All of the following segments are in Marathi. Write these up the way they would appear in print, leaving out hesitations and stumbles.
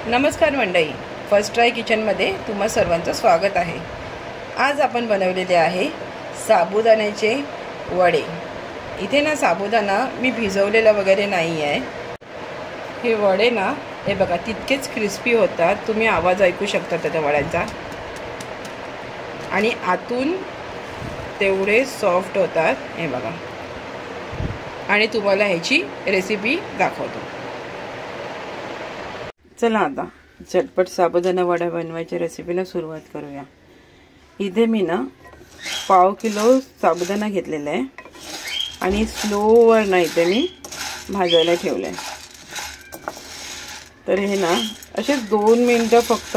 नमस्कार मंडळी, फर्स्ट ट्राय किचनमध्ये तुम्हा सर्वांचं स्वागत आहे। आज आपण बनवलेले आहे साबुदाण्याचे वडे। इथे ना साबुदाणा मी भिजवलेला वगैरे नाही आहे। हे वडे ना हे बघा तितकेच क्रिस्पी होतात, तुम्ही आवाज ऐकू शकता त्या वड्यांचा, आणि आतून तेवढे सॉफ्ट होतात हे बघा। आणि तुम्हाला ह्याची रेसिपी दाखवतो। चला आता झटपट साबुदाणा वडा बनवायच्या रेसिपीला सुरुवात करूया। इथे मी ना पाव किलो साबुदाणा घेतलेला आहे आणि स्लोवर ना इथे मी भाजायला ठेवलं आहे। तर हे ना असे 2 मिनिटं फक्त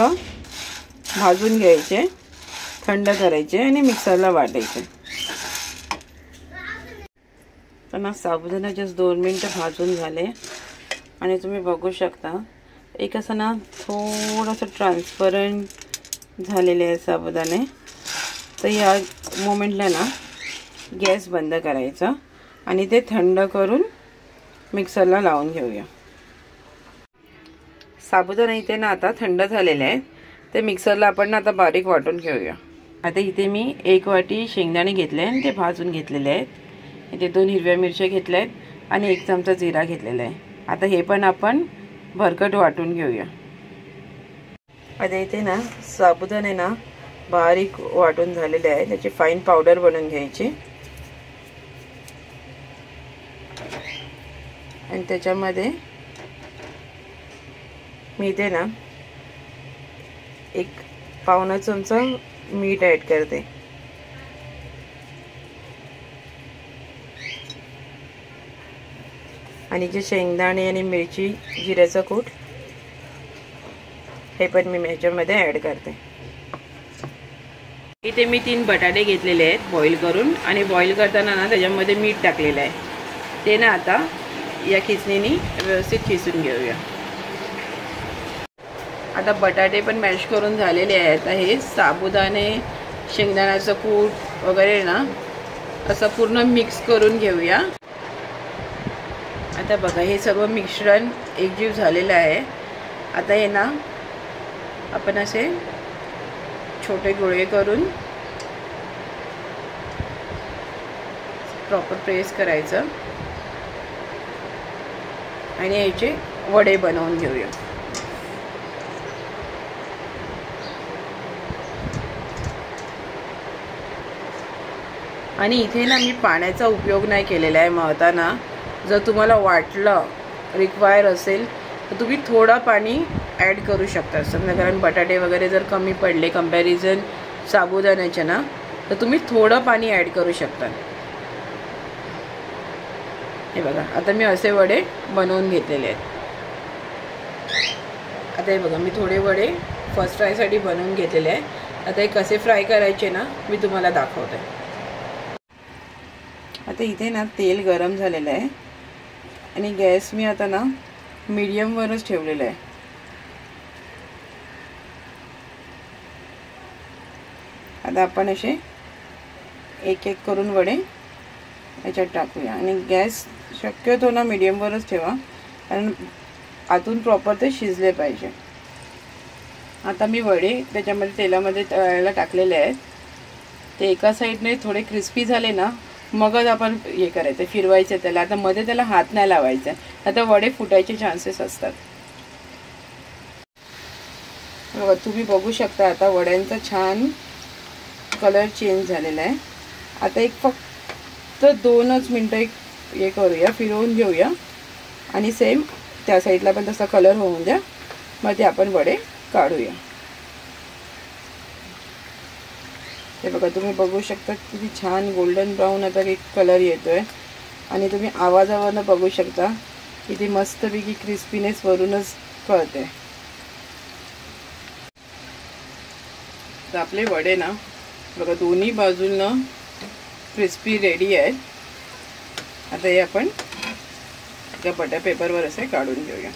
भाजून घ्यायचे, थंड करायचे आणि मिक्सरला वाटायचे। तर ना साबुदाणा जस्ट 2 मिनिटं भाजून झाले आणि तुम्ही बघू शकता एक असं ना थोडंसं ट्रान्सपरंट झालेले आहे साबुदाणे। तर या मोमेंटला ना गॅस बंद करायचा आणि ते थंड करून मिक्सरला लावून घेऊया। साबुदाणा इथे ना आता थंड झालेले आहे, ते मिक्सरला आपण ना आता बारीक वाटून घेऊया। आता इथे मी 1 वाटी शेंगदाणे घेतले आणि ते भाजून घेतलेले आहेत। इथे 2 हिरव्या मिरच्या घेतल्या आहेत आणि 1 चमचा जिरा घेतलेला आहे। आता हे पण आपण भरकट वाटून घेऊया। आता इथे ना साबुदाणे ना बारीक वाटून झालेले आहे, त्याची फाईन पावडर बनवून घ्यायची आणि त्याच्यामध्ये मी इथे ना 1 पावणा चमचा मीठ ॲड करते आणि जे शेंगदाणे आणि मिरची जिऱ्याचा कूट हे पण मी ह्याच्यामध्ये ॲड करते। इथे मी 3 बटाटे घेतलेले आहेत बॉईल करून, आणि बॉईल करताना ना त्याच्यामध्ये मीठ टाकलेलं आहे। ते ना आता या खिचणीने व्यवस्थित खिसून घेऊया। आता बटाटे पण मॅश करून झालेले आहेत। हे साबुदाणे शेंगदाण्याचं कूट वगैरे ना असं पूर्ण मिक्स करून घेऊया। आता बघा हे सर्व मिश्रण एकजीव झालेलं आहे। आता हे ना आपण असे छोटे गोळे करून प्रॉपर प्रेस करायचं आणि याचे वडे बनवून घेऊया। आणि इथे ना मी पाण्याचा उपयोग नाही केलेला आहे मळताना। जर तुम्हाला वाटलं रिक्वायर असेल तर तुम्ही थोडा पाणी ॲड करू शकता समजा, कारण बटाटे वगैरे जर कमी पडले कंपॅरिझन साबुदाण्याच्या ना, तर तुम्ही थोडं पाणी ॲड करू शकता। हे बघा आता मी असे वडे बनवून घेतलेले आहेत। आता हे बघा मी थोडे वडे फर्स्ट फ्रायसाठी बनवून घेतलेले आहे। आता हे कसे फ्राय करायचे ना मी तुम्हाला दाखवते। आता इथे ना तेल गरम झालेलं आहे आणि गॅस मी आता ना मीडियमवरच ठेवलेला आहे। आता आपण असे एक एक करून वडे याच्यात टाकूया आणि गॅस शक्यतो ना मीडियमवरच ठेवा, कारण आतून प्रॉपर ते शिजले पाहिजे। आता मी वडे त्याच्यामध्ये तेलामध्ये तळायला टाकलेले आहेत। ते एका साईडने थोडे क्रिस्पी झाले ना मगच आपण हे करायचं, फिरवायचं त्याला। आता मध्ये त्याला हात नाही लावायचा, आता वडे फुटायचे चान्सेस असतात। बघा तुम्ही बघू शकता आता वड्यांचा छान कलर चेंज झालेला आहे। आता एक फक्त 2च मिनटं हे करूया, फिरवून घेऊया आणि सेम त्या साईडला पण तसा कलर होऊन द्या, मग ते आपण वडे काढूया। हे बघा तुम्ही बघू शकता किती छान गोल्डन ब्राऊन आता एक कलर येतोय आणि तुम्ही आवाजावरनं बघू शकता किती मस्तपैकी क्रिस्पीनेस वरूनच कळते। तर आपले वडे ना बघा दोन्ही बाजूंना क्रिस्पी रेडी आहेत। आता हे आपण एका बटर पेपरवर असे काढून घेऊया।